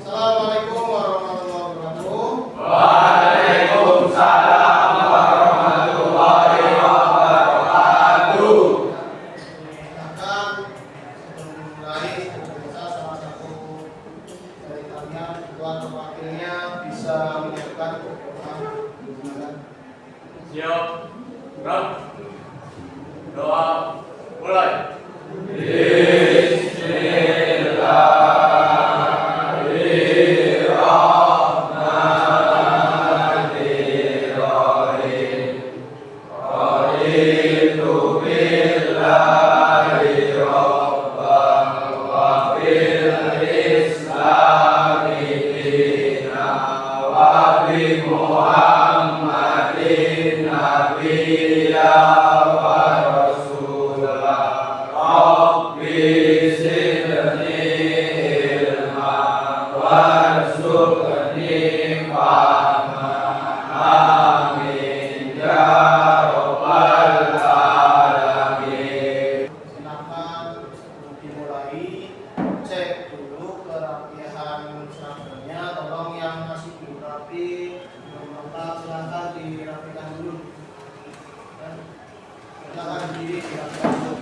Assalamualaikum warahmatullahi wabarakatuh. Waalaikumsalam warahmatullahi wabarakatuh. Silakan sebelum dimulai, semoga salah satu dari kalian ketua atau wakilnya bisa menyiapkan doa. Siap, gerak, doa, mulai. Muhammadin nabiyya wa rasulah Rabbi zidni ilma warzuqni fahma amin ya rabbal alamin. Silakan sebelum dimulai cek dulu kerapihan seragamnya. Tolong yang masih belum rapi, belum lengkap, silakan dirapikan dulu. Silakan dirapikan dulu.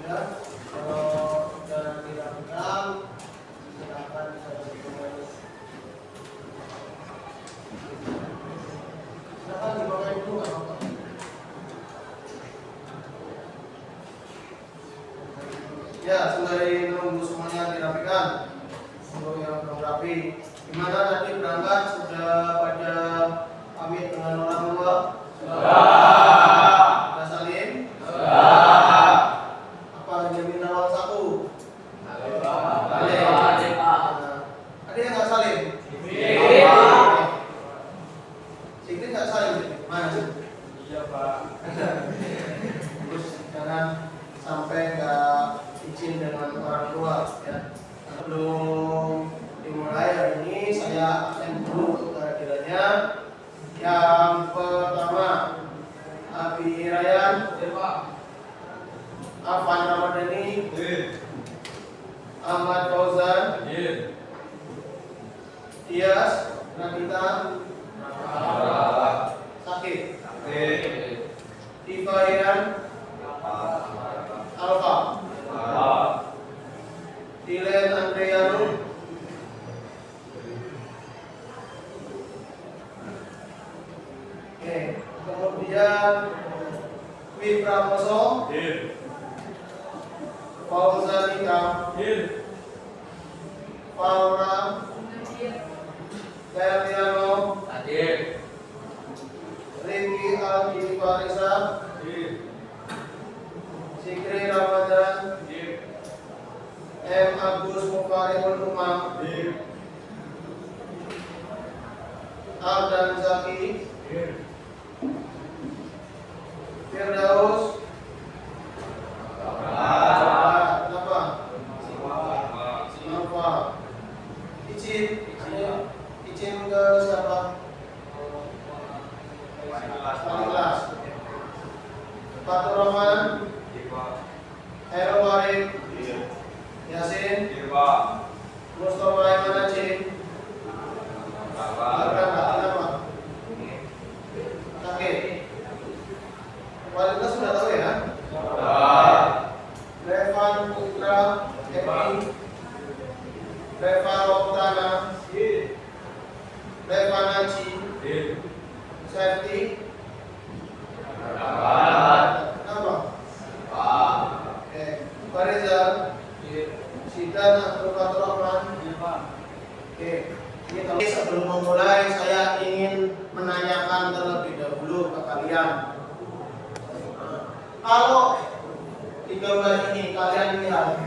Ya, kalau sudah dirapikan, silakan bisa dimulai. Silakan dipakai dulu, nggak apa-apa. Ya, sembari menunggu semuanya dirapikan. Untuk yang belum rapi, gimana tadi berangkat sudah pada pamit dengan orang tua? Sudah salim? Apa jaminan uang saku? Ada yang nggak salim? Sikit nggak salim? Mana sih? Iya, Pak. Terus jangan sampai nggak izin dengan orang tua ya. Sebelum dimulai hari ini saya absen dulu untuk kehadirannya. Yang pertama, Abi Ryan, Afan Ramadhani, Ahmad Fauzan, Tias, Nagita, Sakit, Diva Iran, Alfa, Dilen Andreanu, oke, kemudian Dwi Prakoso, Fauzan Ikam, Faura, Ferdiano, Riki Aldi Farisa, Sikri Ramadan, M. Agus Mukaribul Umam, Aldan Zaki, Firdaus, kenapa? Kenapa? Izin ke siapa? Kelas. Fatur Rahman, Hero Warid, Yasin, Mustafa Iman Aceh, kenapa? Sakit. Kualitas sudah tahu ya? Revan Putra, Emi, Reva Roktana, Reva Naji, Safety, kenapa? Pak Rizal, Sidan Abdul Fatur Rahman. Oke, ini kalau sebelum memulai saya ingin menanyakan terlebih dahulu ke kalian. Kalau di gambar ini kalian lihat,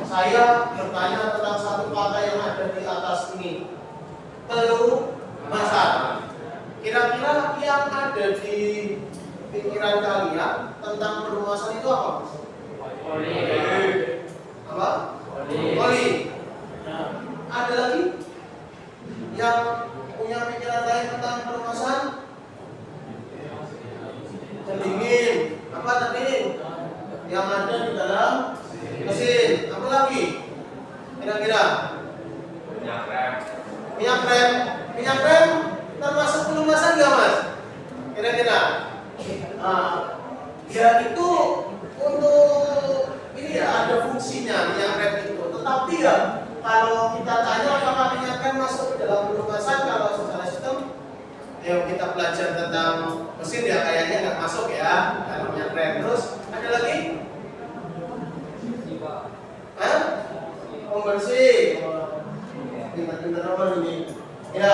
saya bertanya tentang satu kata yang ada di atas ini, telur masak. Kira-kira yang ada di pikiran kalian tentang perluasan itu apa? Apa? Oli. Ada lagi yang punya pikiran lain tentang pelumasan? Pendingin. Apa tadi? Yang ada di dalam mesin. Apa lagi? Kira-kira? Minyak rem. Minyak rem termasuk pelumasan nggak, Mas? Kira-kira? Ya itu untuk ini ya, ada fungsinya minyak rem itu. Tetapi ya kalau kita tanya apakah minyak rem masuk ke dalam pelumasan, kalau secara sistem ya kita belajar tentang mesin ya kayaknya nggak masuk ya kalau minyak rem. Terus ada lagi? Hah? Pembersih. Benar-benar apa ini? Ya,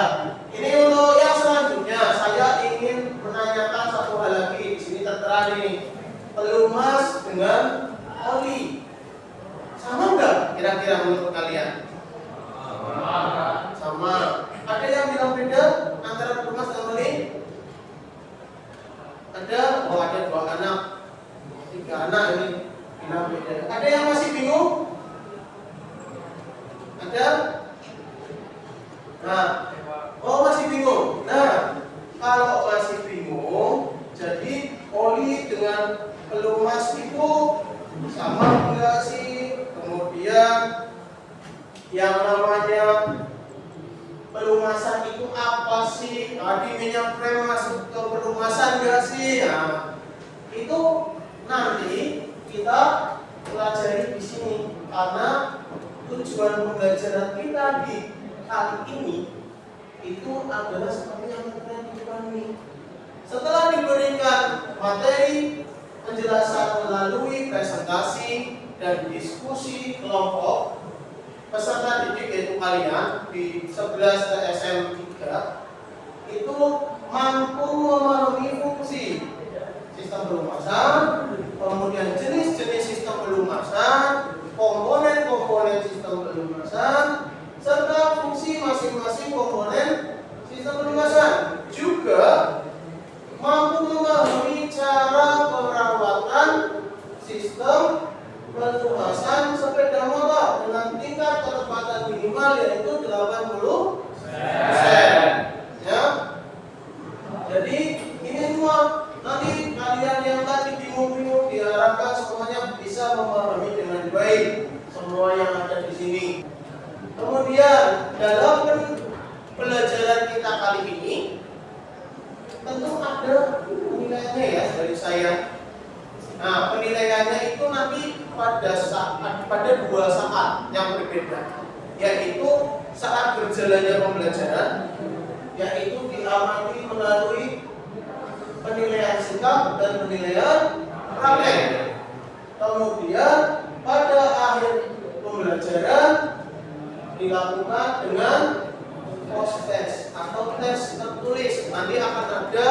ini untuk yang selanjutnya saya ingin menanyakan satu hal lagi. Di sini tertera nih, pelumas dengan oli. Sama enggak kira-kira menurut kalian? Sama. Ada yang bilang beda antara pelumas dan oli? Ada? Oh, ada 2 anak, 3 anak ini bilang beda. Ada yang masih bingung? Ada? Nah, oh masih bingung. Nah, kalau masih bingung, jadi oli dengan pelumas itu sama enggak sih? Kemudian yang namanya pelumasan itu apa sih? Tadi minyak rem masuk ke pelumasan enggak sih? Nah, itu nanti kita pelajari di sini karena tujuan pembelajaran kita di kali ini itu adalah seperti yang kita tunjukkan ini. Setelah diberikan materi penjelasan melalui presentasi dan diskusi kelompok, peserta didik yaitu kalian di 11 TSM 3 itu mampu memahami fungsi sistem pelumasan, kemudian jenis-jenis sistem pelumasan, komponen-komponen sistem pelumasan, serta fungsi masing-masing komponen sistem pelumasan. Juga mampu memahami cara perawatan sistem pelumasan sepeda motor dengan tingkat kecepatan minimal yaitu 80%. Ya. Jadi ini semua nanti kalian yang tadi bingung-bingung diharapkan semuanya bisa memahami dengan baik semua yang ada di sini. Kemudian dalam pelajaran kita kali ini tentu ada penilaiannya ya dari saya. Nah, penilaiannya itu nanti pada 2 saat yang berbeda, yaitu saat berjalannya pembelajaran, yaitu diamati melalui penilaian sikap dan penilaian praktek. Kemudian pada akhir pembelajaran dilakukan dengan post test atau tes tertulis. Nanti akan ada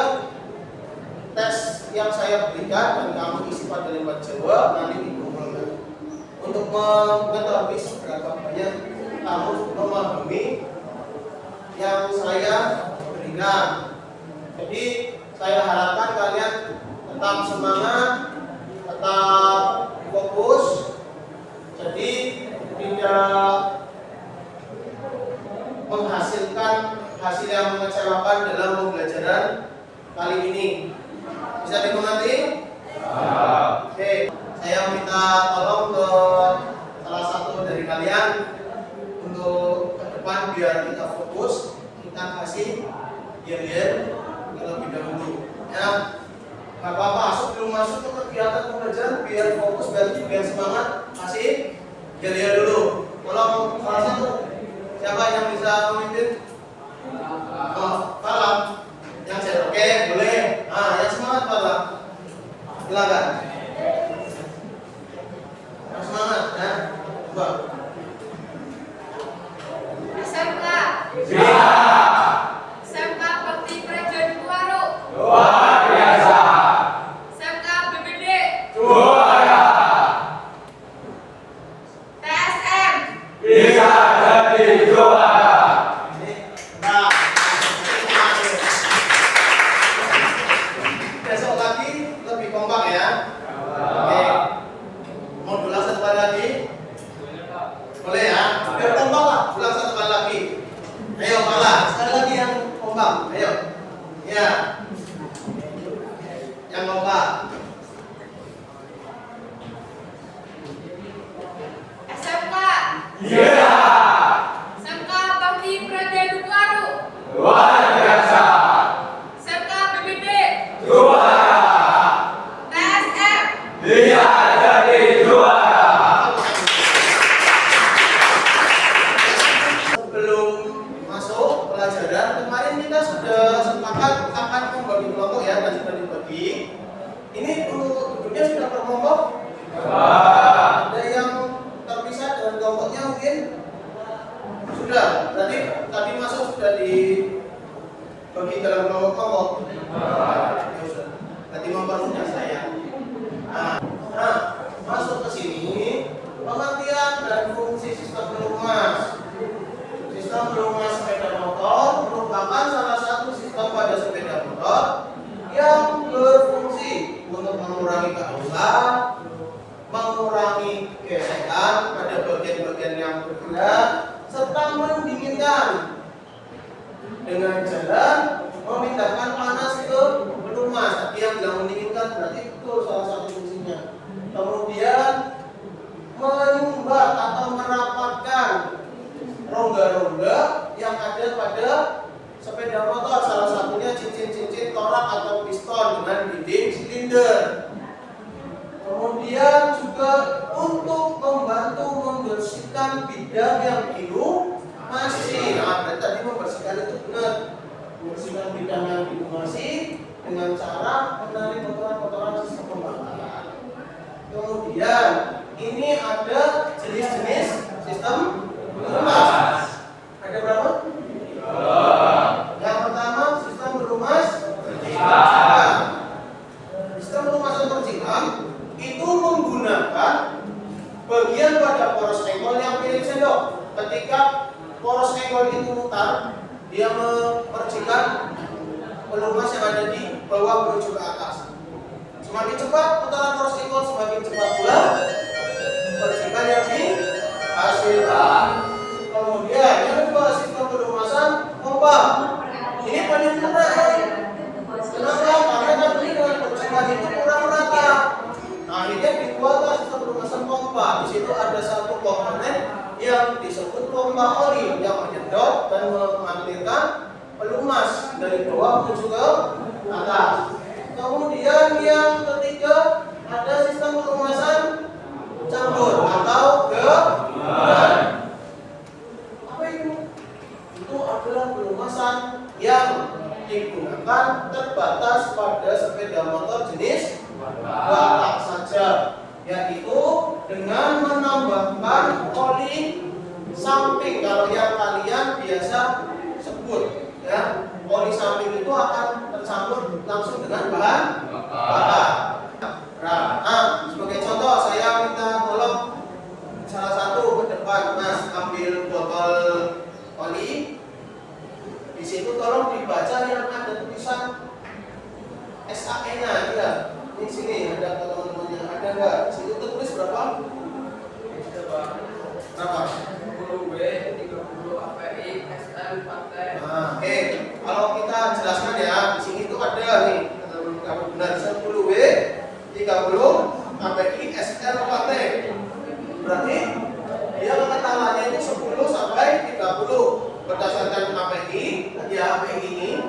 tes yang saya berikan dan kamu isi pada lembar jawab, nanti dikumpulkan untuk mengetahui seberapa banyak kamu memahami yang saya berikan. Jadi saya harapkan kalian tetap semangat, tetap fokus. Jadi tidak menghasilkan hasil yang mengecewakan dalam pembelajaran kali ini. Bisa dimengerti? Oke, saya minta tolong ke salah satu dari kalian untuk ke depan biar kita fokus, kita kasih yel-yel terlebih dahulu. Ya, nggak apa-apa. Sebelum masuk ke kegiatan pembelajaran biar fokus, biar semangat, kasih yel-yel dulu. Tolong salah satu. Siapa yang bisa memimpin? Oh, Falam. Yang saya oke, boleh. Yang semangat Falam. Silakan. Yang semangat, ya. Coba. SMK. SMK Bakti Praja Dukuwaru. Luar biasa. SMK BPD. Juara. TSM. Bisa jadi juara. Nah, besok lagi lebih kompak ya. Oke. Mau dulu satu kali lagi. kompak. Ayo. Ya. Yang kompak. SMK. Iya. SMK Bakti Praja Baru. Luar biasa. SMK BBD. Juara. TSM. Dia jadi juara. Sebelum masuk pelajaran, kemarin kita sudah sepakat akan membagi kelompok ya, dan sudah dibagi. Ini untuk duduknya sudah berkelompok. Ada yang terpisah dengan kelompoknya mungkin sudah. Berarti tadi masuk sudah dibagi dalam kelompok-kelompok. Ya sudah. Berarti mempermudah saya. Nah, masuk ke sini pengertian dan fungsi sistem pelumas. Sistem pelumas sepeda motor merupakan salah satu sistem pada sepeda motor yang berfungsi untuk mengurangi kehausan, mengurangi gesekan pada bagian-bagian yang bergerak, serta mendinginkan dengan jalan memindahkan panas ke pelumas. Tadi yang bilang mendinginkan berarti itu salah satu fungsinya. Kemudian menyumbat atau merapatkan rongga-rongga yang ada pada sepeda motor, salah satunya cincin-cincin torak atau piston dengan dinding silinder. Kemudian juga untuk membantu membersihkan bidang yang dilumasi. Nah, berarti tadi membersihkan itu benar. Membersihkan bidang yang dilumasi dengan cara menarik kotoran-kotoran sistem pembakaran. Kemudian ini ada jenis-jenis sistem pelumas. Ada berapa? Yang pertama sistem pelumas vertikal. Sistem pelumasan vertikal itu menggunakan bagian pada poros engkol yang mirip sendok. Ketika poros engkol itu mutar, dia mempercikan pelumas yang ada di bawah menuju ke atas. Semakin cepat putaran poros engkol, semakin cepat pula percikan yang dihasilkan. Kemudian yang kedua sistem pelumasan pompa. Ini paling mudah. Kenapa? Karena tadi dengan percikan itu kurang rata. Nah, akhirnya dibuatlah sistem pelumasan pompa. Di situ ada satu komponen yang disebut pompa oli yang menyedot dan mengalirkan pelumas dari bawah menuju ke atas. Kemudian yang ketiga ada sistem pelumasan campur atau gabungan. Apa itu? Itu adalah pelumasan yang digunakan terbatas pada sepeda motor jenis batak saja, yaitu dengan menambahkan oli samping. Kalau yang kalian biasa sebut ya, oli samping itu akan tercampur langsung dengan bahan bakar. Nah, sebagai contoh saya minta tolong salah satu ke depan, Mas, ambil botol oli. Di situ tolong dibaca yang ada tulisan SAN-nya, ya. Di sini ada teman-temannya, ada enggak? Di situ tertulis berapa? Berapa? 10W, 30 API, SL, 4T. Nah, oke. Kalau kita jelaskan ya, di sini itu ada nih, kalau benar 10W, 30 API, SL, 4T. Berarti dia keketalannya itu 10 sampai 30. Berdasarkan API, ya API ini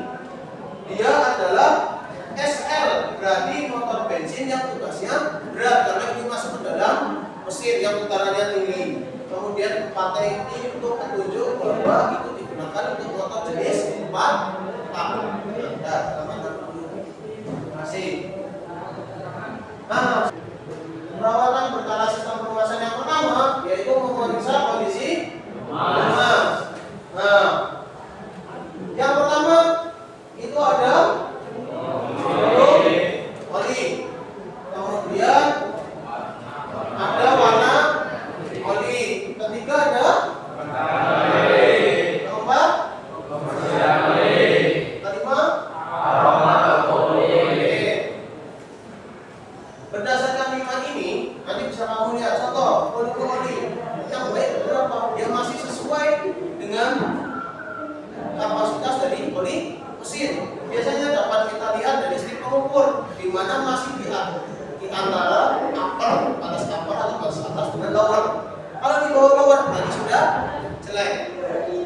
dia adalah SL, berarti motor bensin yang tugasnya berat karena ini masuk ke dalam mesin yang putarannya tinggi. Kemudian 4T ini untuk petunjuk bahwa itu digunakan untuk motor jenis 4 tak. Ya, teman-teman dulu. Terima kasih. Nah, perawatan berkala sistem pelumasan yang pertama yaitu memeriksa kondisi pelumas. Nah, yang pertama itu ada oli. Kemudian ada warna oli. Ketiga ada keempat kelima berdasarkan 5 ini nanti bisa kamu lihat contoh oli yang baik berapa, yang masih sesuai dengan kapasitas dari oli bawah lower berarti sudah jelek,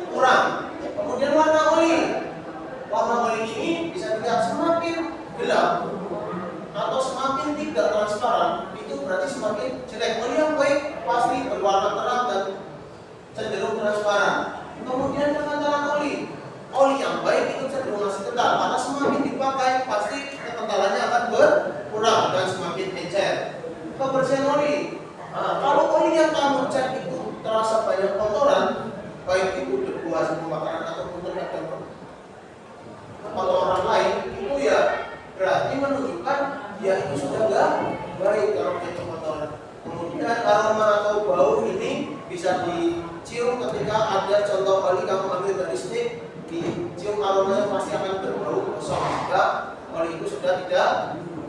kurang. Kemudian warna oli ini bisa dilihat semakin gelap atau semakin tidak transparan, itu berarti semakin jelek. Oli yang baik pasti berwarna terang dan cenderung transparan. Kemudian kekentalan oli yang baik itu cenderung masih kental, karena semakin dipakai pasti kekentalannya akan berkurang dan semakin encer. Kebersihan oli, kalau oli yang kamu cek itu terasa banyak kotoran, baik itu debu hasil pembakaran ataupun terkadang kotoran lain, itu ya berarti menunjukkan dia itu sudah nggak baik kalau itu kotoran. Kemudian aroma atau bau ini bisa dicium ketika ada contoh oli kamu ambil dari stick, dicium aromanya pasti akan berbau kosong jika oli itu sudah tidak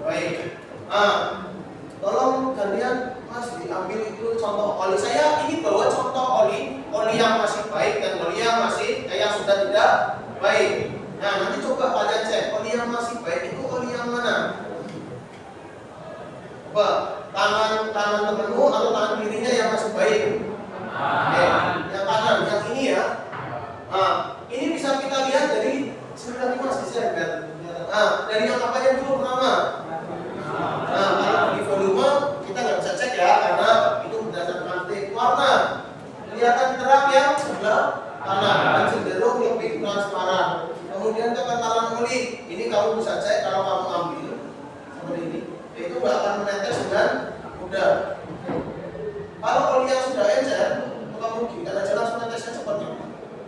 baik. Tolong kalian Mas diambil itu contoh oli. Saya ini bawa contoh oli yang masih baik dan oli yang masih yang sudah tidak baik. Nah, nanti coba kalian cek oli yang masih baik itu oli yang mana? Coba tangan temenmu atau tangan kirinya yang masih baik. Yang kanan, yang ini ya. Ini bisa kita lihat dari sebentar Mas bisa lihat. Dari yang apa yang dulu pertama? Kalau di volume kita nggak bisa cek ya, karena itu berdasarkan titik warna. Kelihatan terang yang sebelah kanan dan cenderung lebih transparan. Kemudian kekentalan oli, ini kamu bisa cek kalau kamu ambil seperti ini, itu nggak akan menetes dengan mudah. Kalau oli yang sudah encer, kamu gini aja langsung netesnya cepat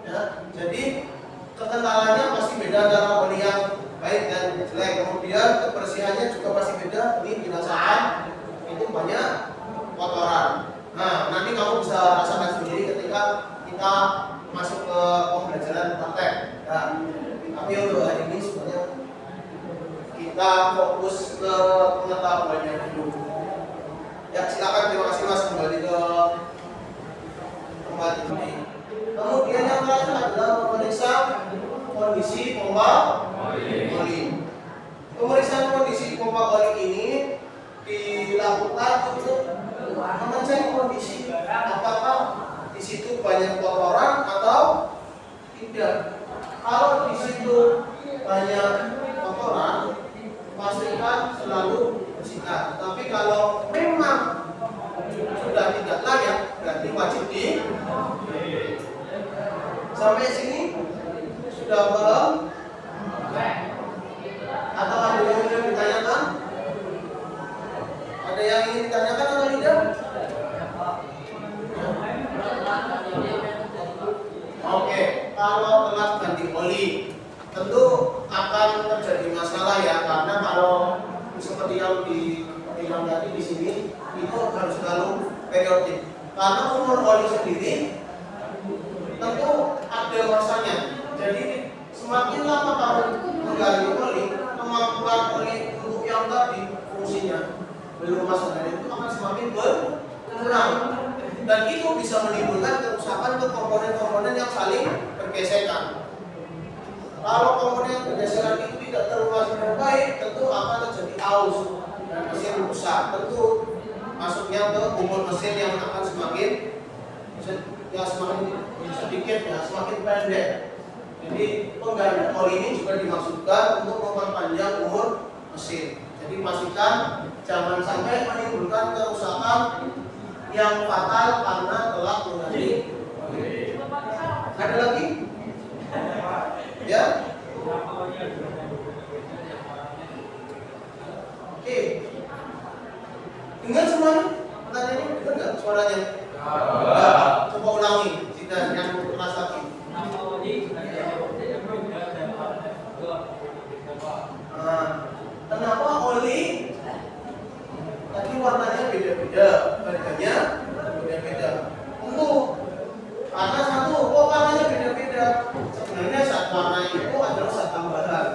ya. Jadi kekentalannya pasti beda antara oli yang baik dan jelek. Kemudian kebersihannya juga pasti beda. Ini dirasakan itu banyak kotoran. Nah, nanti kamu bisa rasakan sendiri ketika kita masuk ke pembelajaran praktek. Nah, tapi untuk hari ini sebenarnya kita fokus ke pengetahuannya dulu. Ya, silakan, terima kasih Mas, kembali ke tempat ini. Kemudian yang terakhir adalah memeriksa kondisi pompa oli. Pemeriksaan kondisi pompa oli ini dilakukan untuk mengecek kondisi apakah di situ banyak kotoran atau tidak. Kalau di situ banyak kotoran, pastikan selalu bersihkan. Tapi kalau memang sudah tidak layak, berarti wajib di. Sampai sini sudah paham? Atau ada yang ingin ditanyakan? Ada yang ingin ditanyakan atau tidak? Oke, kalau telat ganti oli, tentu akan terjadi masalah ya, karena kalau seperti yang dibilang tadi di sini itu harus selalu periodik. Karena umur oli sendiri tentu ada masanya. Jadi semakin lama kamu menggali oli, kemampuan oli untuk yang tadi fungsinya belum masuk dari itu akan semakin berkurang, dan itu bisa menimbulkan kerusakan ke komponen-komponen yang saling bergesekan. Kalau komponen bergesekan itu tidak terurus dengan baik, tentu akan terjadi aus dan mesin rusak. Tentu masuknya ke umur mesin yang akan semakin sedikit ya, semakin pendek. Jadi penggantian oli ini juga dimaksudkan untuk memperpanjang umur mesin. Jadi pastikan jangan sampai menimbulkan kerusakan yang fatal karena telah mengganti oli. Ada lagi? Ya? Oke. Dengar semuanya? Pertanyaannya dengar nggak suaranya? Coba ulangi, tidak yang keras lagi. Kenapa oli tadi warnanya beda-beda, harganya beda-beda? Tentu karena satu, kok warnanya beda-beda? Sebenarnya zat warna itu adalah zat tambahan.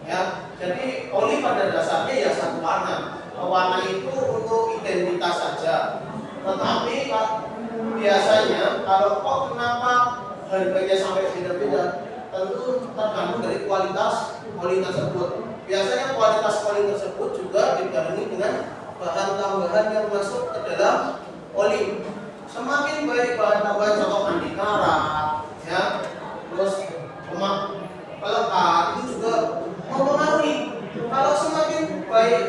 Ya, jadi oli pada dasarnya ya satu warna. Warna itu untuk identitas saja. Tetapi biasanya kalau kok kenapa harganya sampai beda-beda, tentu tergantung dari kualitas oli tersebut. Biasanya kualitas oli tersebut juga dibarengi dengan bahan tambahan yang masuk ke dalam oli. semakin baik bahan tambahan contoh andikara, ya, terus lemak pelekat itu juga mempengaruhi. Kalau semakin baik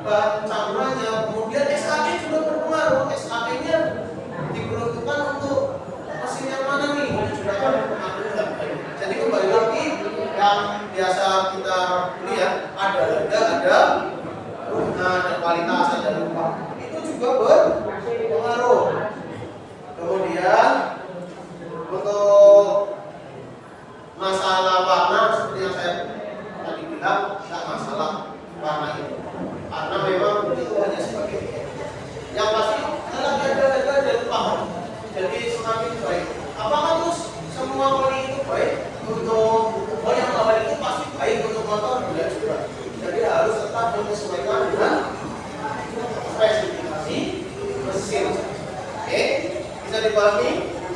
bahan campurannya, kemudian SKP juga berpengaruh. SKP-nya diperuntukkan untuk mesin yang mana nih? Itu juga akan mempengaruhi. Jadi kembali lagi yang biasa kita lihat ada harga, ada kualitas, ada rupa. Itu juga berpengaruh. Kemudian untuk masalah warna seperti yang saya tadi bilang, tidak masalah warna itu, karena memang itu hanya sebagai yang pasti adalah harga dan paham. Jadi semakin baik. Apakah terus semua oli itu baik untuk yang awal itu pasti baik untuk motor? Tidak juga. Jadi harus tetap menyesuaikan dengan spesifikasi mesin. Oke, bisa dipahami?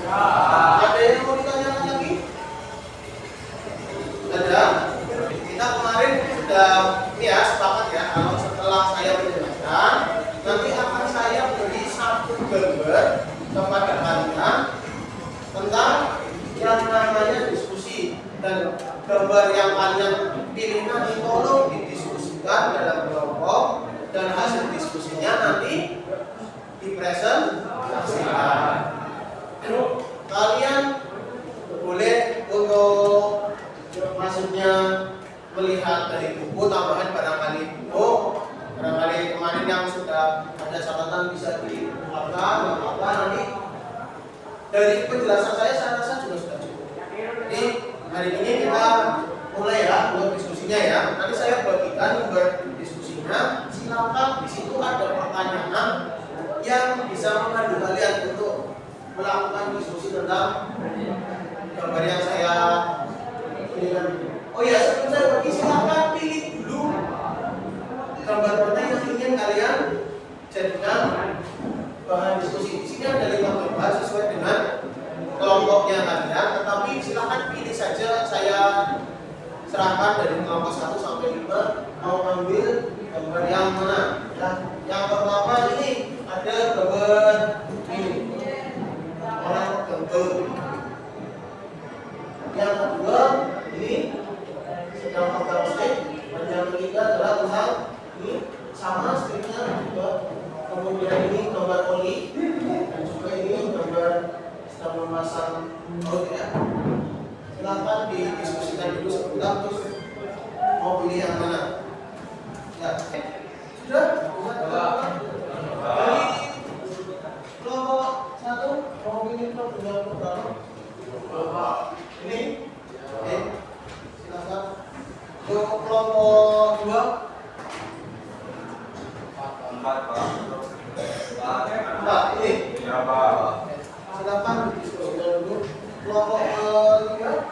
Ada yang mau ditanyakan lagi? Ada? Kita kemarin sudah ya sepakat ya, kalau setelah saya menjelaskan nanti akan saya beri satu gambar kepada kalian tentang yang namanya diskusi, dan gambar yang kalian pilih nanti tolong didiskusikan dalam kelompok dan hasil diskusinya nanti dipresentasikan. Kalian boleh untuk maksudnya melihat dari buku tambahan barangkali buku, barangkali kemarin yang sudah ada catatan bisa dikeluarkan, apa nanti dari penjelasan saya rasa juga sudah cukup. Jadi hari ini kita mulai ya untuk diskusinya ya. Nanti saya bagikan berdiskusinya. Silakan di situ ada pertanyaan yang bisa memandu kalian untuk melakukan diskusi tentang gambar yang saya pilihkan. Oh ya, sebelum saya bagi silakan pilih dulu gambar mana yang ingin kalian jadikan bahan diskusi. Di sini ada 5 gambar sesuai dengan kelompoknya kalian, tetapi silakan pilih saja. Saya serahkan dari kelompok 1 sampai 5 mau ambil gambar yang mana. Ya, yang pertama ini ada gambar ini orang tertentu. Yang kedua ini sedang program stick, dan yang ketiga adalah tentang ini sama sticknya juga. Kemudian ini gambar oli, dan juga ini gambar sedang memasang baut ya. Silakan didiskusikan dulu sebentar, terus mau pilih yang mana. Ya, sudah? Dari kelompok 1 mau pilih kelompok pertama. Ini, silakan. Untuk kelompok 2. 4 Pak. Nah, ini. Ya Pak. Silakan didiskusikan dulu. Kelompok 3.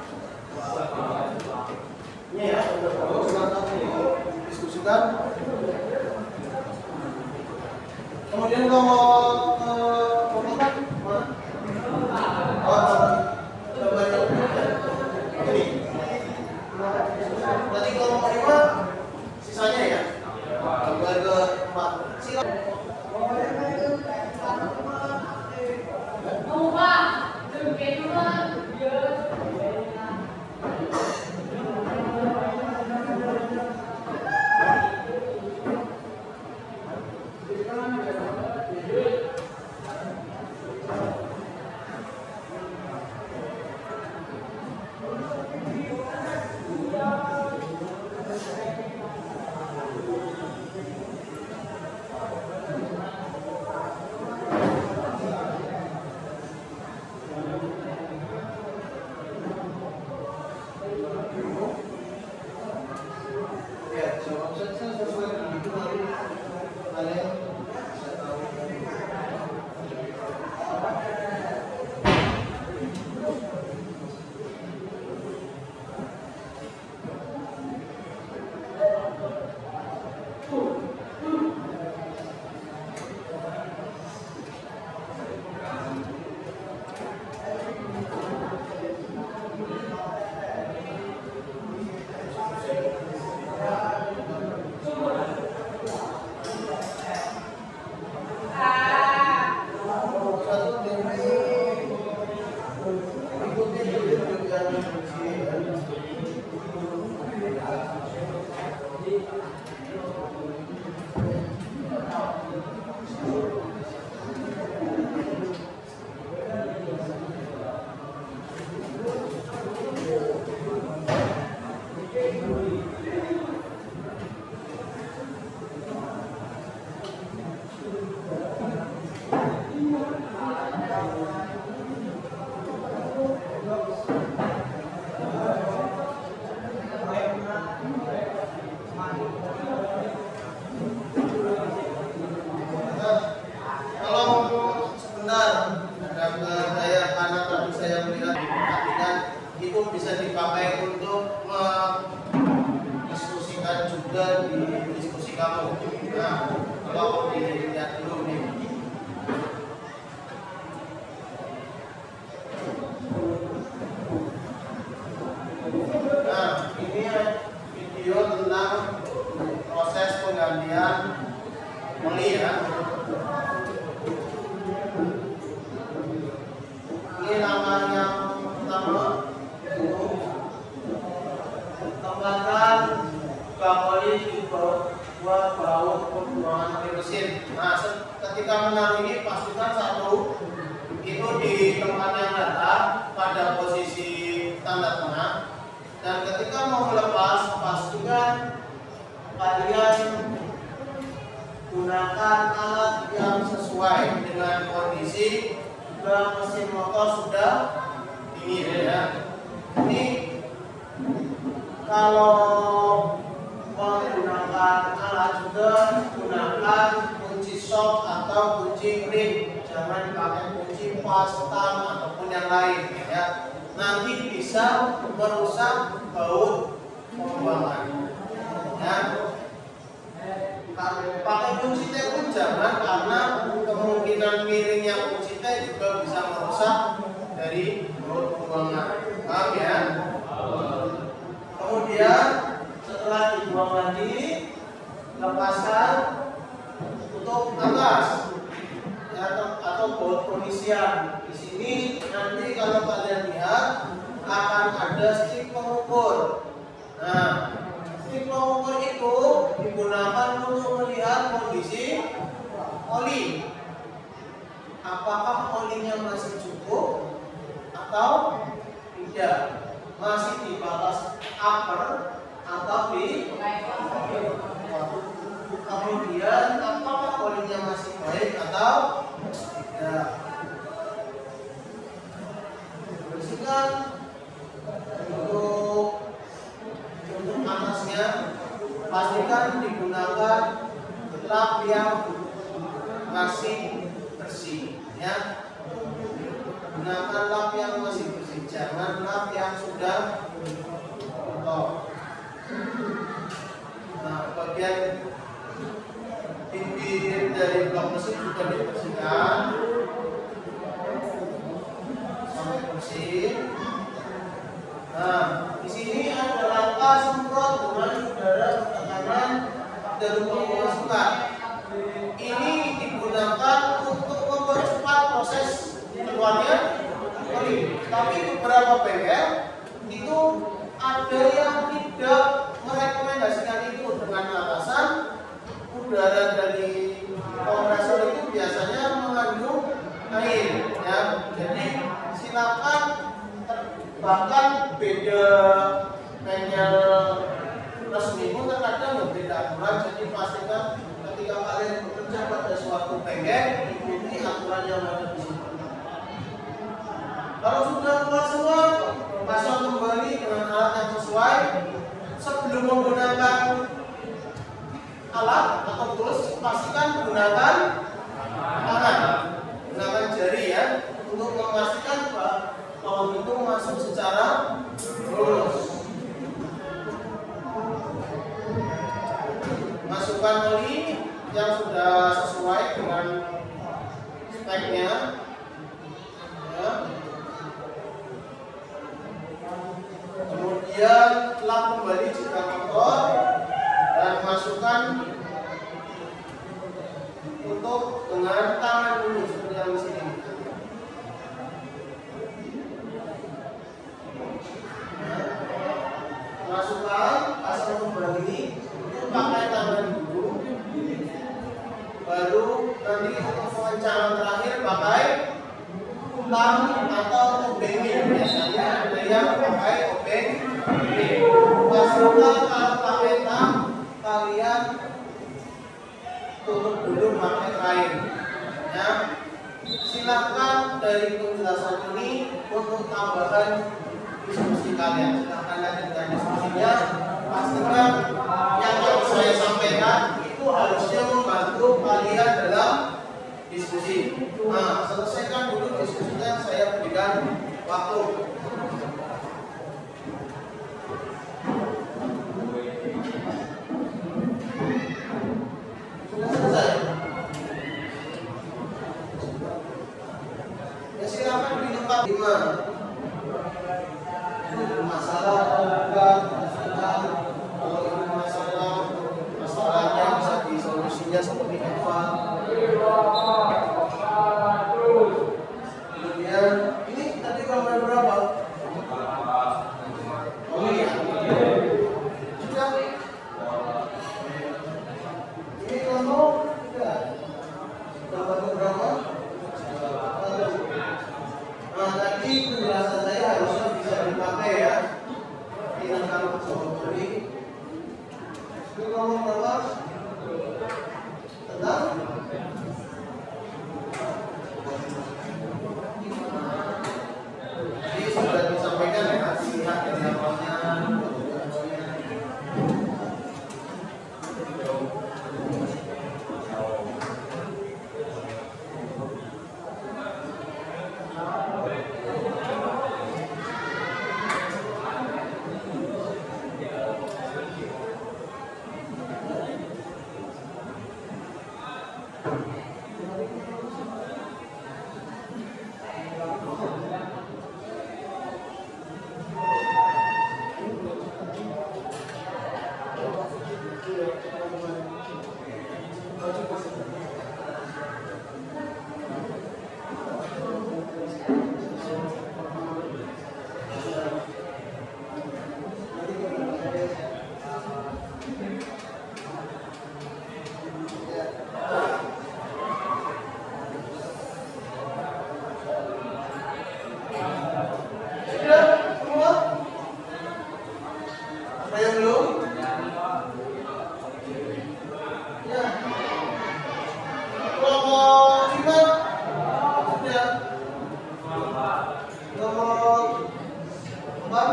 Ini ya, silakan didiskusikan. Kemudian kelompok 4 mana? Ini. Berarti kelompok 5 sisanya ya. Gambar ke-4. Silakan. Kalau sebentar ada saya karena tadi saya melihat perhatikan itu bisa dipakai untuk mendiskusikan juga di diskusi kamu. Nah, kalau dilihat dulu nih. Nah, ini video tentang proses penggantian oli ya. Ini nama yang pertama tambahkan bang oli di buat baut pembuangan air mesin. Nah, ketika menaruh ini pastikan satu itu di tempat yang rata pada posisi tanda tengah, dan ketika mau melepas pastikan kalian gunakan alat yang sesuai dengan kondisi mesin motor sudah dingin ya. Ini kalau menggunakan alat juga gunakan kunci shock atau kunci ring, jangan pakai kunci pastan ataupun yang lain ya. Nanti bisa merusak baut pembuangan ya. Pakai kunci T pun jangan, karena kemungkinan miringnya kunci T juga bisa merusak dari baut pembuangan. Paham ya? Kemudian setelah dibuang lagi, lepaskan tutup atas ya, atau baut pengisian. Di sini nanti kalau kalian lihat akan ada stik pengukur. Nah, stik pengukur itu digunakan untuk melihat kondisi oli. Apakah olinya masih cukup atau tidak? Masih di batas upper atau di kemudian apakah olinya masih baik atau tidak? Bersihkan untuk atasnya, pastikan digunakan lap yang masih bersih ya. Gunakan lap yang masih bersih, jangan lap yang sudah kotor. Nah, bagian pinggir dari blok mesin juga dibersihkan sampai bersih. Nah, di sini ada langkah semprot dengan udara tekanan jarum pemasukan. Ini digunakan untuk mempercepat proses keluarnya oli. Tapi beberapa bengkel itu ada yang tidak merekomendasikan itu, dengan alasan udara dari kompresor itu biasanya mengandung air ya. Jadi silakan, bahkan beda bengkel resmi pun terkadang berbeda aturan. Jadi pastikan ketika kalian bekerja pada suatu bengkel, ikuti aturan yang ada di sini. Kalau sudah keluar semua, pasang kembali dengan alat yang sesuai. Sebelum menggunakan alat atau tools, pastikan gunakan tangan, gunakan jari ya, untuk memastikan bahwa itu masuk secara lurus. Masukkan oli yang sudah sesuai dengan speknya ya. Kemudian lap kembali jika kotor dan masukkan tutup dengan tangan dulu seperti yang di sini. tang atau obeng biasanya ada yang pakai obeng. Pastikan kalau pakai tang kalian tutup dulu pakai kain. Ya, silakan dari penjelasan ini untuk tambahan diskusi kalian. Silakan lanjutkan diskusinya. Pastikan yang harus saya sampaikan itu harusnya membantu kalian dalam diskusi. Nah, selesaikan dulu diskusinya, saya berikan waktu. Sudah selesai? Ya silakan di tempat 5. Masalah bukan kalau ini masalahnya bisa disolusinya seperti apa. Kemudian ini tadi gambar berapa? Oh iya. Sudah. Ini kelompok sudah. Gambar berapa? Nah tadi penjelasan saya harusnya bisa dipakai ya. Ini kalau beri. Ini kelompok berapa? Tentang? Jadi sudah disampaikan ya, dilihat dari awalnya. Sudah semua? Ada yang belum? Ya. Kelompok 5 sudah. Kelompok 4,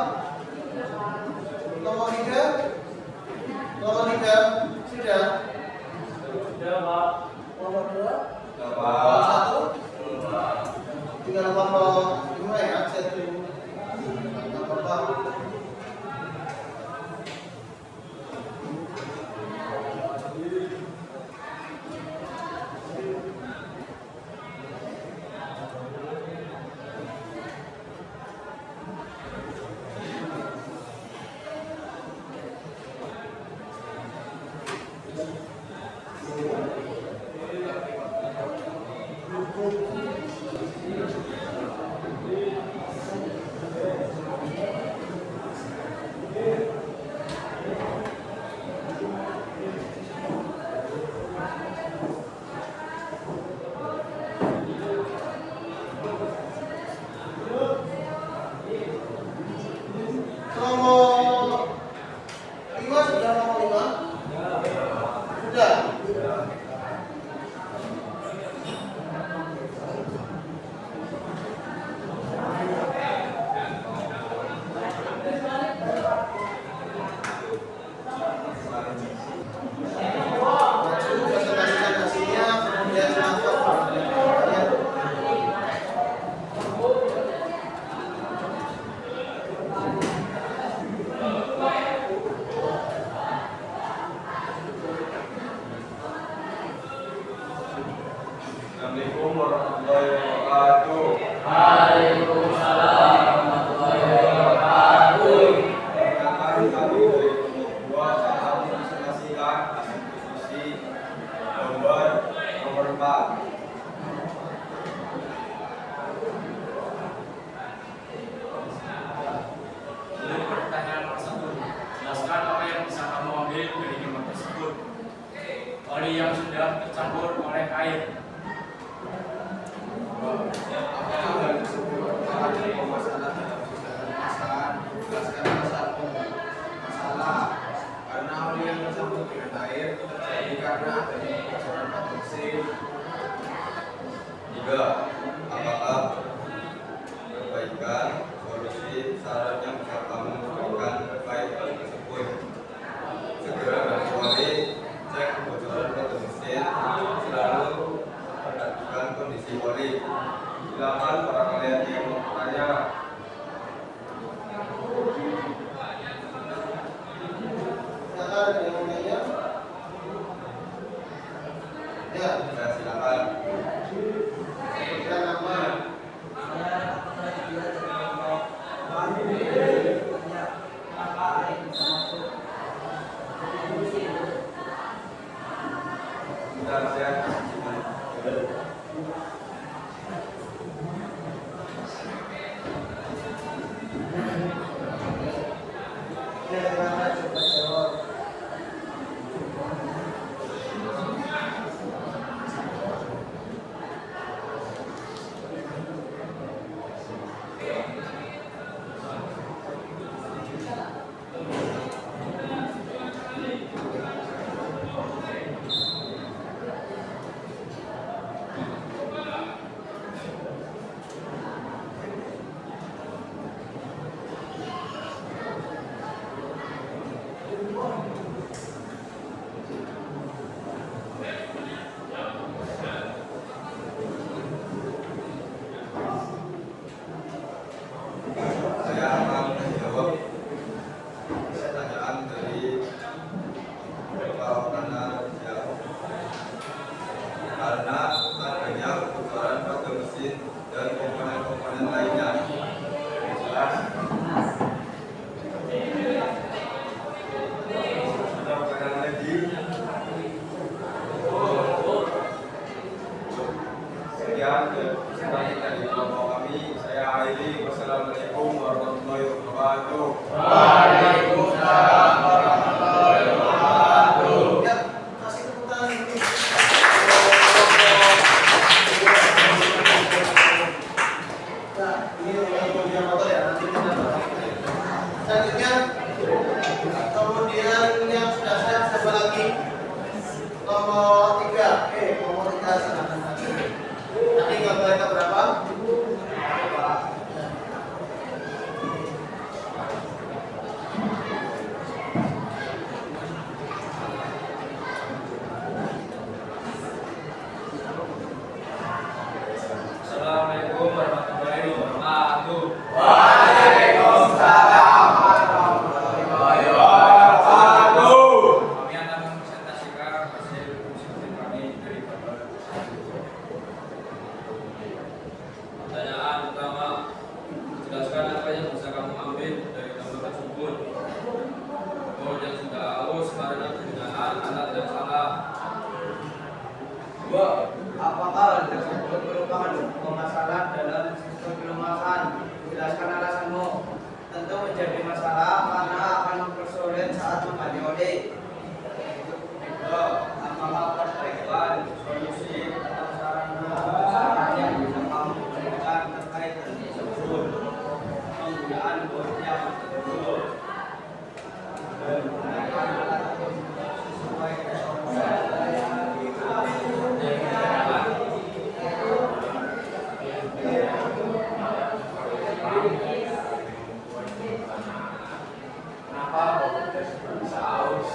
kelompok 3, kelompok 3 sudah. Kelompok 2, kelompok 1, tinggal kelompok 5 ya. Saya tunggu. Bapak. Saya akan menjawab pertanyaan dari Bapak Panasia. Karena adanya kebocoran pada mesin dan komponen-komponen lainnya. Jelas. Ada pertanyaan lagi? Sekian dari kelompok kami. Saya akhiri. Wassalamualaikum warahmatullahi wabarakatuh. Waalaikumsalam warahmatullahi wabarakatuh. Ya, kasih tepuk tangan ini. Nah, ini untuk yang motor ya, nanti kita bahas. Selanjutnya, kemudian yang sudah siap siapa lagi? Nomor 3. Nomor 3 silakan. Tadi gambarnya berapa? Assalamualaikum warahmatullahi wabarakatuh. Waalaikumsalam warahmatullahi wabarakatuh. Kami akan mempresentasikan hasil diskusi kami dari Bapak. Pertanyaan pertama, jelaskan apa yang bisa kamu ambil dari gambar tersebut. Oh, yang sudah aus karena penggunaan alat yang salah. 2. Apakah hal tersebut merupakan sebuah masalah dalam sistem pelumasan? Jelaskan alasanmu. Tentu menjadi masalah karena akan mempersulit saat mengganti oli. 3. Apakah perbaikan, solusi, atau saran yang bisa kamu berikan terkait hal tersebut? Penggunaan bos yang betul dan menggunakan alat sesuai resolusi. Kenapa kok bisa aus?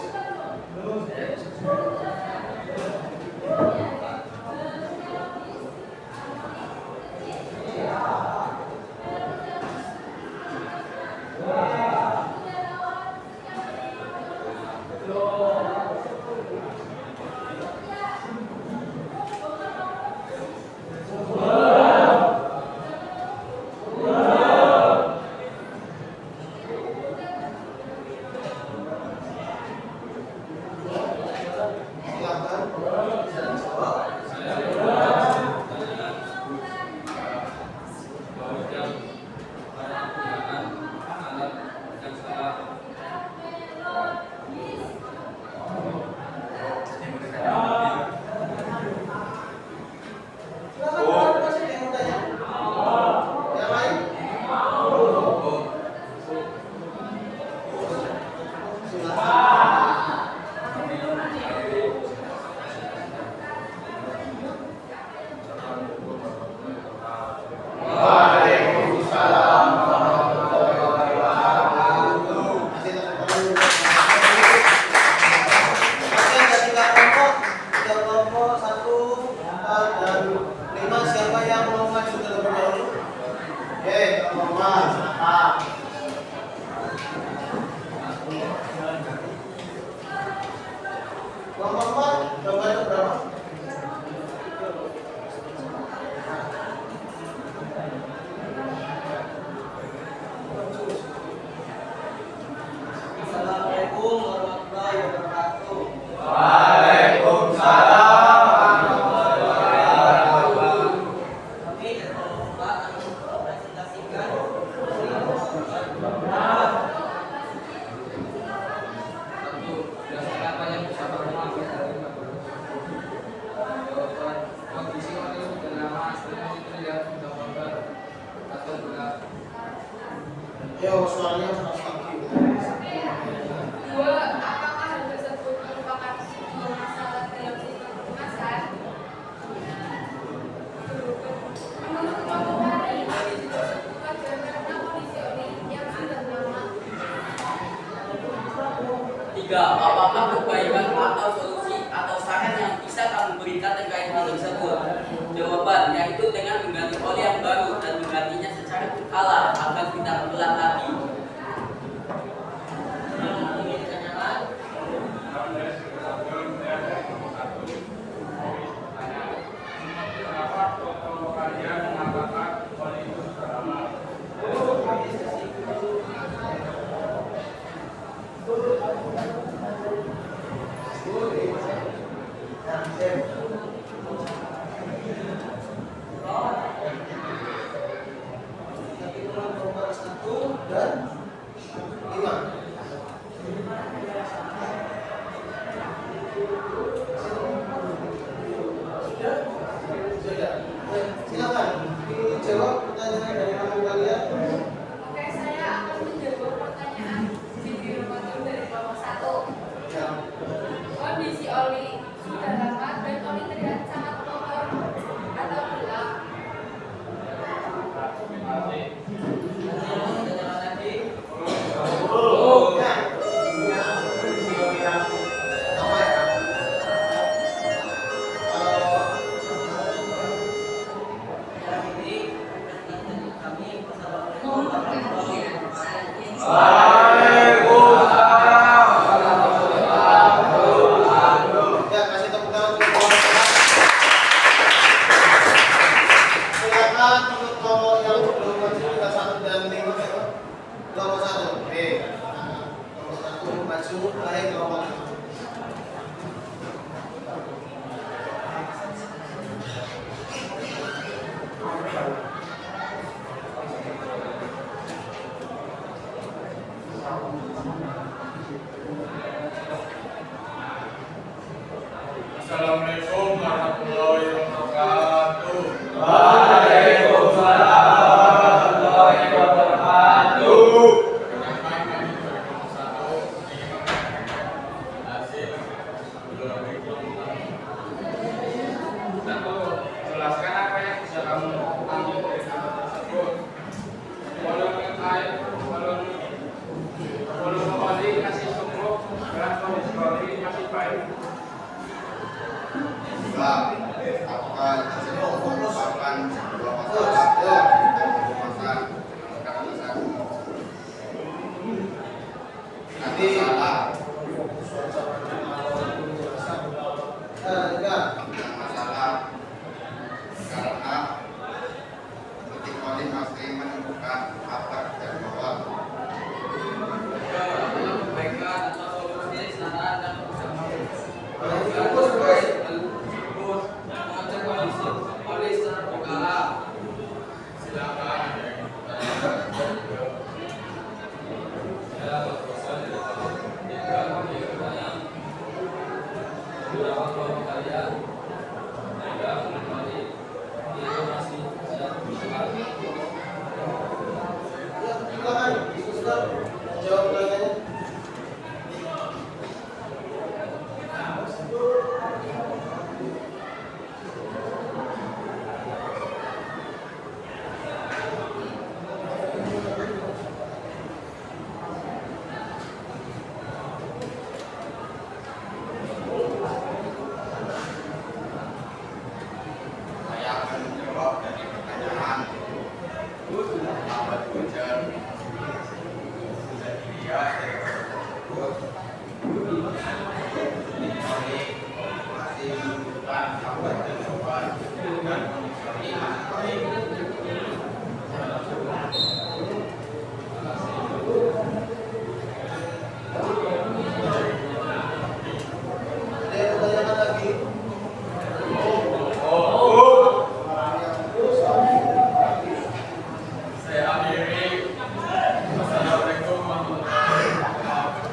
Yo, suaranya keras lagi. 2. Apakah hal tersebut merupakan sebuah masalah dalam sistem pelunasan? Menurut kelompok tadi, kondisi tersebut wajar karena kondisi Oli yang sudah lama. 3. Apakah perbaikan atau solusi atau saran yang bisa kamu berikan terkait hal tersebut? Jawaban, yaitu dengan mengganti oli yang baru dan menggantinya secara berkala agar tidak membelah lagi. Ketentuan nomor 1 dan 5. Sudah. Silakan dijawab pertanyaan dari kamu kalian. Oke, saya akan menjawab pertanyaan Siti Romatur dari kelompok 1. Ya. Kondisi oli sudah lama dan oli terlihat sangat kotor atau gelap. Ya, kasih tepuk tangan untuk kelompok. Silakan untuk kelompok yang belum maju kita 1 dan 5. Kelompok 1. Oke. Kelompok 1 maju, mulai kelompok 1. Assalamualaikum warahmatullahi wabarakatuh. Perkenalkan kami dari kelompok 1 ingin menyampaikan hasil dari kelompok 1. Jelaskan apa yang bisa kamu ambil dari gambar tersebut. Volume air, volume oli kasih cukup dan kondisi oli masih baik. Apakah tersebut merupakan sebuah masalah dalam pelunasan kekerasan? Nanti Masalah enggak. masalah karena titik oli masih menemukan apa dan bawah. Perbaikan atau solusi saran dan Fokus, mengecek kondisi oli secara berkala. Silakan ada yang bertanya. Silakan diskusikan. Jawab pertanyaannya. Saya akan menjawab dari pertanyaan Ahmad Fajar. Sudah dilihat dari tersebut oli masih menunjukkan apa dan bawah dan kondisi oli masih baik. Ada yang pertanyaan lagi? Saya akhiri. Wassalamualaikum warahmatullahi wabarakatuh.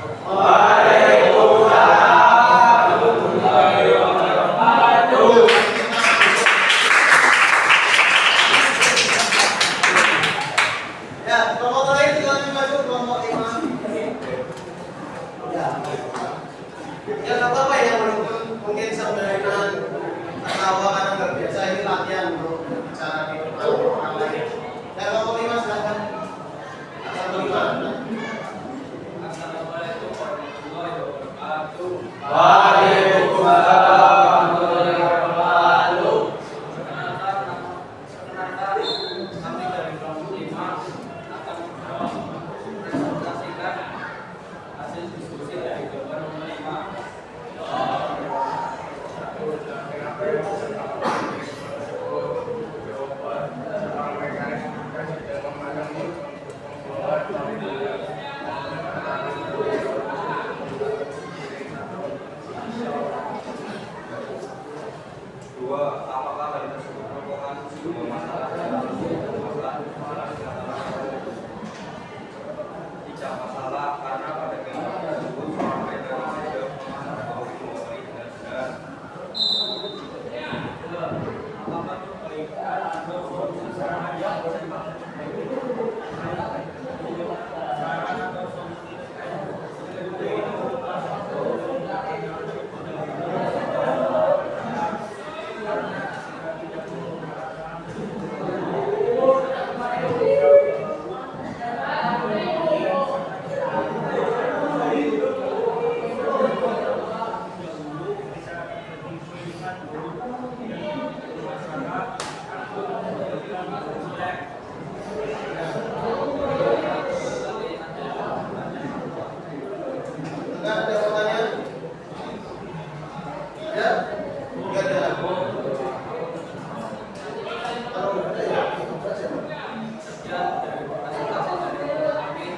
ujian dari masing-masing dari kami.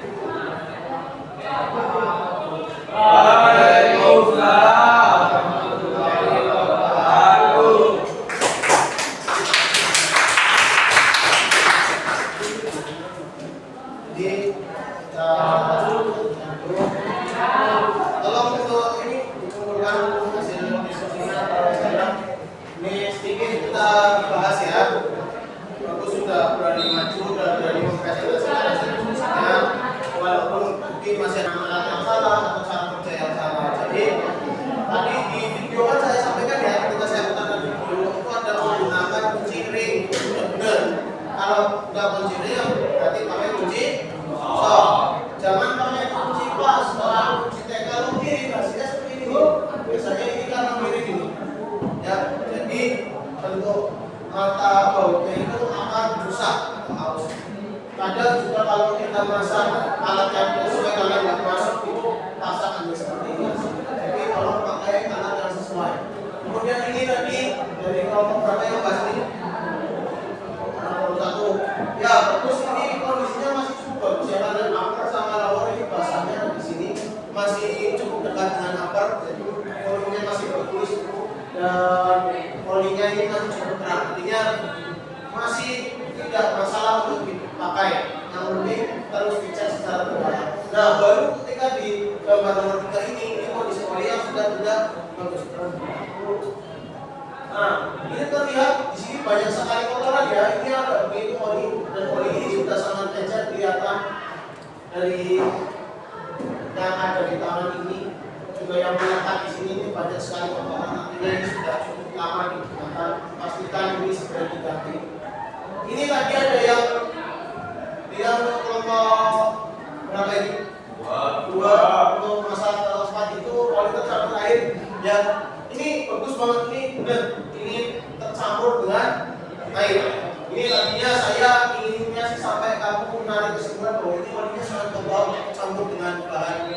Waalaikumsalam warahmatullahi wabarakatuh. Jadi tolong untuk ini dikumpulkan hasil diskusinya saya. Ini sedikit kita bahas ya. Aku sudah berani maju dan berani mempresentasikan hasil diskusinya, walaupun mungkin masih ada alat yang salah atau cara kerja yang salah. Jadi tadi di video kan saya sampaikan ya, ketika saya putarkan video itu ada menggunakan kunci ring, benar. Kalau nggak kunci ring, berarti pakai kunci sok. Jangan pakai kunci pas, kalau kunci teknologi hasilnya seperti ini. Biasanya ini kan miring ini. Ya, jadi bentuk mata bautnya itu akan rusak atau aus. Kadang juga kalau kita masang alat yang sesuai dengan yang masuk itu pasangan seperti ini. Jadi tolong pakai alat yang sesuai. Kemudian ini tadi dari kelompok berapa yang bahas ini? 61. Ya, bagus, ini kondisinya masih cukup bagus ya, karena upper sama lower ini bahasanya di sini masih cukup dekat dengan upper, jadi volumenya masih bagus dan polinya ini masih cukup terang, artinya masih tidak masalah untuk dipakai. Yang penting terus dicek secara berkala. Nah, baru ketika di gambar nomor 3 ini kondisi poli yang sudah tidak bagus. Nah, ini terlihat di sini banyak sekali kotoran ya. Ini ada begitu poli, dan poli ini sudah sangat encer kelihatan dari yang ada di tangan ini. Juga yang melekat di sini ini banyak sekali kotoran. Artinya ini sudah cukup lama digunakan. Pastikan ini segera diganti. Ini tadi ada yang kelompok berapa ini? Dua. Untuk masalah keempat itu poli tercampur air. Ya, ini bagus banget, ini benar. Ini tercampur dengan air. Ini tadinya saya inginnya sih sampai kamu menarik kesimpulan bahwa ini warnanya sangat tebal campur dengan bahan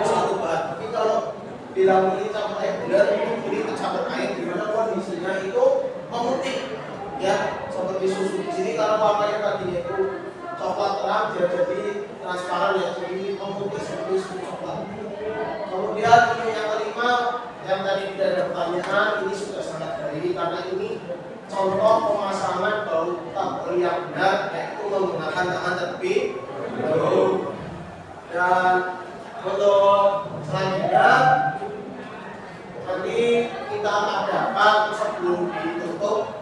satu bahan. Tapi kalau bilang ini campur air benar, ini tercampur air di mana kondisinya itu memutih, ya seperti susu. Di sini kalau warnanya tadinya itu coklat terang, dia jadi transparan ya, jadi memutih seperti susu coklat. Kemudian ini yang kelima, yang tadi tidak ada pertanyaan, ini sudah sangat baik karena ini contoh pemasangan baut tabel yang benar, yaitu menggunakan tangan terlebih dahulu. Dan untuk selanjutnya nanti kita adakan sebelum ditutup,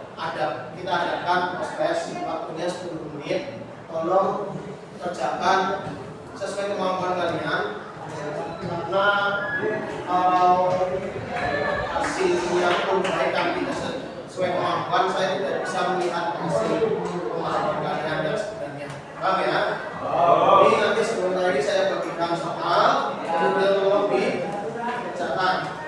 kita adakan proses waktunya 10 menit. Tolong kerjakan sesuai kemampuan kalian, karena kalau hasil yang pun baik dan tidak sesuai kemampuan, saya tidak bisa melihat hasil kemampuan kalian yang sebenarnya. Paham ya? Jadi nanti sebelum tadi saya bagikan soal, kemudian tolong dikerjakan.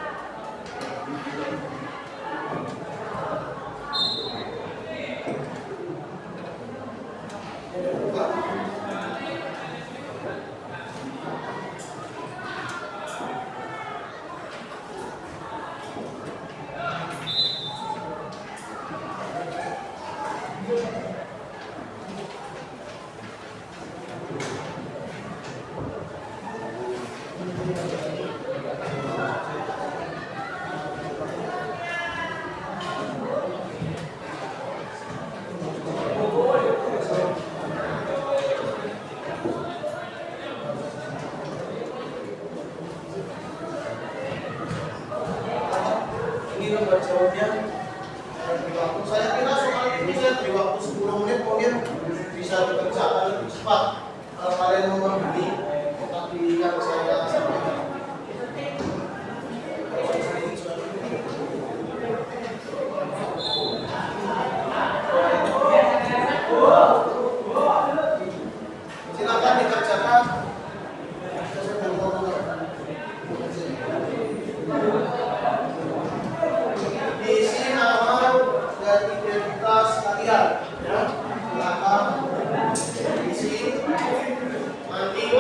Ini lembar jawabnya beri waktu. Saya kira soal ini saya beri waktu 10 menit mungkin bisa dikerjakan lebih cepat. Kalau kalian mau membeli, tapi yang saya sampaikan. Silakan dikerjakan. Isi nama dan identitas kalian, ya. Silakan isi. Nanti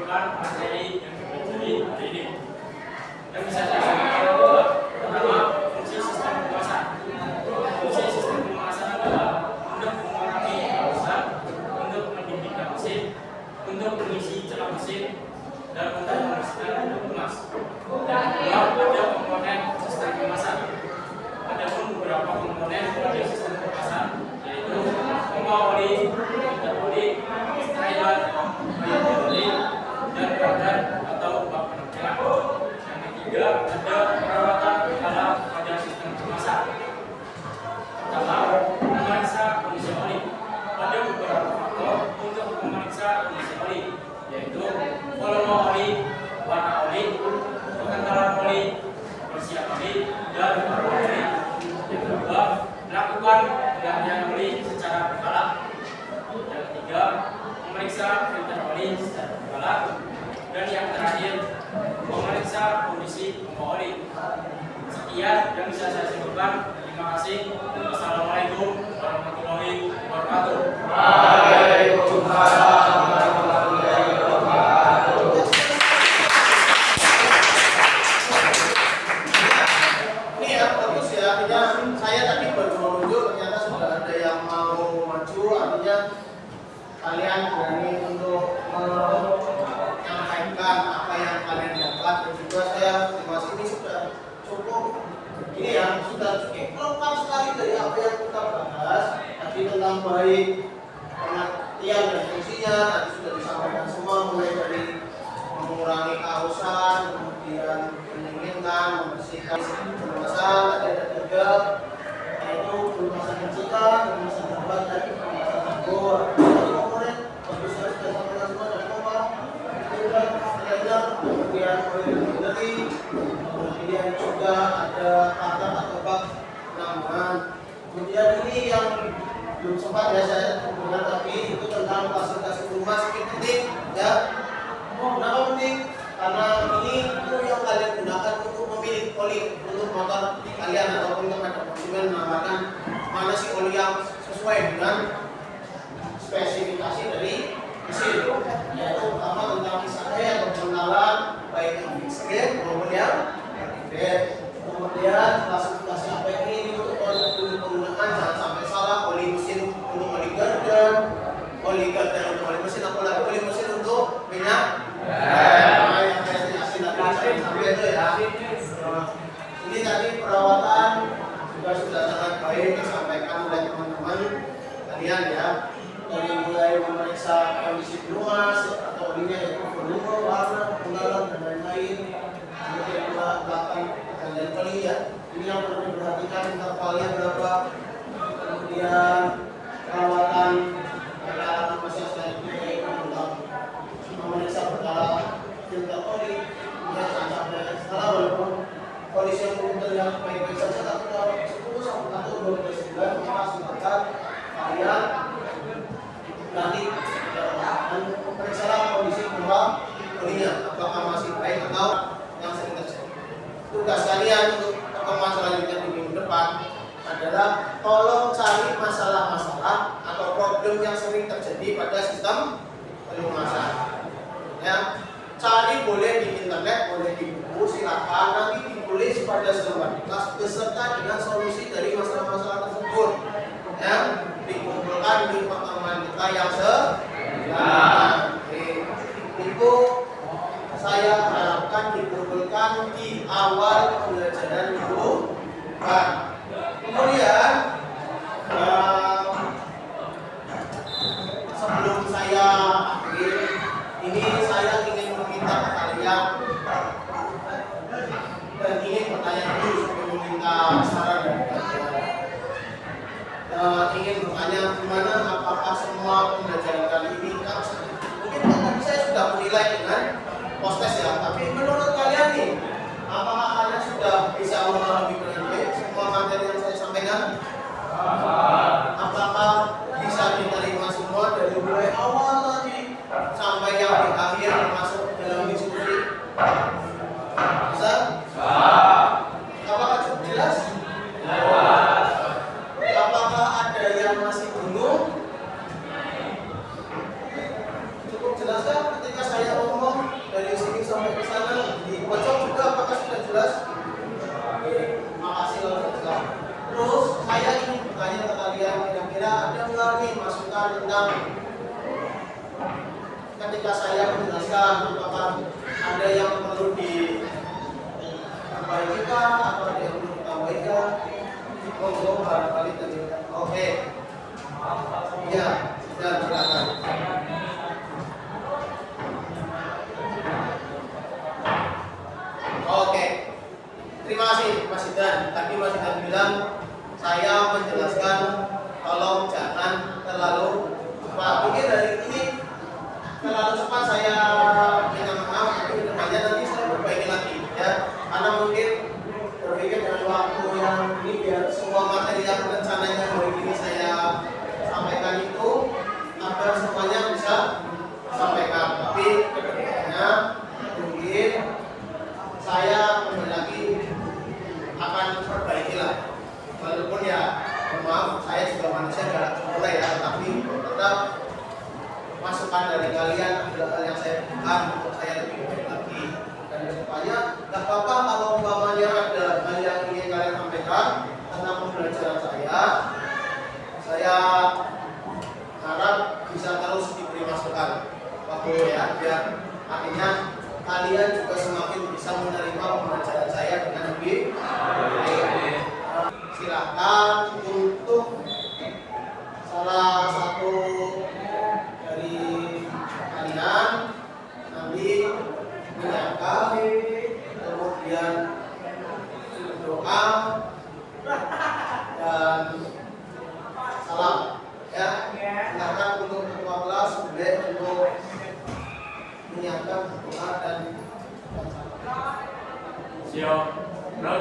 merupakan materi yang dipelajari hari ini. Dan bisa saya sampaikan pertama, fungsi sistem pengawasan. Fungsi sistem pengawasan adalah untuk mengurangi kerusakan, untuk mendidikkan mesin, untuk mengisi celah mesin, dan untuk membersihkan untuk emas. Dan kedua, ada komponen sistem pengawasan. Ada pun beberapa komponen dari sistem pengawasan, yaitu pompa oli, filter oli, trailer, oli, dan badan atau bak penampilan. Yang ketiga, ada perawatan kepala pada sistem pengawasan. Pertama, memeriksa kondisi oli. Ada beberapa faktor untuk memeriksa kondisi oli, yaitu volume oli, warna oli, kekentalan oli, kebersihan oli, dan aroma oli. Yang kedua, melakukan penggantian oli secara berkala. Yang ketiga, memeriksa filter oli secara berkala. Dan yang terakhir, memeriksa kondisi pompa oli. Sekian yang bisa saya sebutkan. Terima kasih. Wassalamualaikum warahmatullahi wabarakatuh. Waalaikumsalam warahmatullahi wabarakatuh. Ini ya bagus ya, artinya saya tadi baru menunjuk, ternyata sudah ada yang mau maju, artinya kalian berani untuk menyampaikan apa yang kalian dapat, dan juga saya terima kasih ini sudah cukup. Ini ya sudah cukup lengkap sekali dari apa yang kita bahas tadi tentang baik pengertian dan fungsinya. Tadi sudah disampaikan semua, mulai dari mengurangi kehausan, kemudian mendinginkan, membersihkan kemasan. Tadi ada tiga, yaitu kemasan mencegah, kemasan darurat, dan kemasan tabur. Jadi komponen bagus sudah sampaikan semua dari pompa, kemudian dari kemudian juga ada kata atau bak penambahan. Kemudian ini yang belum sempat ya saya dengar tadi itu tentang fasilitas rumah, sedikit penting ya. Kenapa penting? Karena ini itu yang kalian gunakan untuk memilih oli untuk motor kalian, ataupun kepada konsumen menawarkan mana sih oli yang sesuai dengan spesifikasi dari mesin, yaitu pertama tentang misalnya atau pengenalan baik yang fixed grade maupun yang kemudian klasifikasi apa ini untuk oli penggunaan, jangan sampai salah, oli mesin untuk oli garden untuk oli mesin, apalagi oli mesin untuk minyak yang destinasi tadi sampai itu ya. Ini tadi perawatan juga sudah sangat baik disampaikan oleh teman-teman kalian ya, dari mulai memeriksa kondisi pelumas atau olinya, yaitu volume, warna, pengalaman dan lain-lain. Kemudian belakang dan lain-lain ya. Ini yang perlu diperhatikan, intervalnya berapa. Kemudian perawatan peralatan mesin selanjutnya, yaitu tentang memeriksa berkala filter oli. Kemudian sampai salah, walaupun kondisi yang filter yang baik-baik saja, tapi kalau 10 sampai 12 bulan memastikan kalian nanti memeriksa kondisi pompa olinya apakah masih baik atau yang sering terjadi. Tugas kalian untuk pertemuan selanjutnya di minggu depan adalah tolong cari masalah-masalah atau problem yang sering terjadi pada sistem pelumasan. Ya, cari boleh di internet, boleh di buku, silakan nanti ditulis pada selembar kertas beserta dengan solusi dari masalah-masalah tersebut. Ya, dikumpulkan di pertemuan kita yang itu saya harapkan dikumpulkan di awal pembelajaran minggu depan. Kemudian sebelum saya akhir ini, saya ingin meminta kalian dan ingin bertanya dulu sebelum meminta saran dari kalian. Ingin bertanya gimana, apakah semua pembelajaran kali ini mungkin tadi saya sudah menilai dengan post-test ya, tapi menurut kalian nih, apakah kalian sudah bisa memahami dengan baik semua ketika saya menjelaskan apakah ada yang perlu diperbaiki atau ada yang perlu ditambahkan, monggo barangkali tadi. Oke. Ya, sudah silakan. Oke. Terima kasih Mas Idan. Tadi Mas Idan bilang saya menjelaskan tolong jangan terlalu cepat. Mungkin dari ini terlalu cepat saya minta maaf, tapi kedepannya nanti saya perbaiki lagi ya. Karena mungkin berpikir dengan waktu yang ini biar semua materi yang rencananya hari ini saya sampaikan itu agar semuanya bisa sampaikan. Tapi kedepannya mungkin saya kembali lagi akan perbaiki lah. Walaupun ya maaf, saya juga manusia gak sempurna ya, tetapi tetap masukan dari kalian adalah hal yang saya butuhkan untuk saya lebih baik lagi. Dan kedepannya gak apa-apa kalau umpamanya ada hal yang ingin kalian sampaikan tentang pembelajaran saya harap bisa terus diberi masukan waktu ya, biar artinya kalian juga semakin bisa menerima pembelajaran saya dengan lebih baik. Silakan untuk salah satu dari kalian nanti menyiapkan, kemudian berdoa dan salam ya. Silakan untuk ketua kelas boleh untuk menyiapkan doa dan salam. Siap, Bro.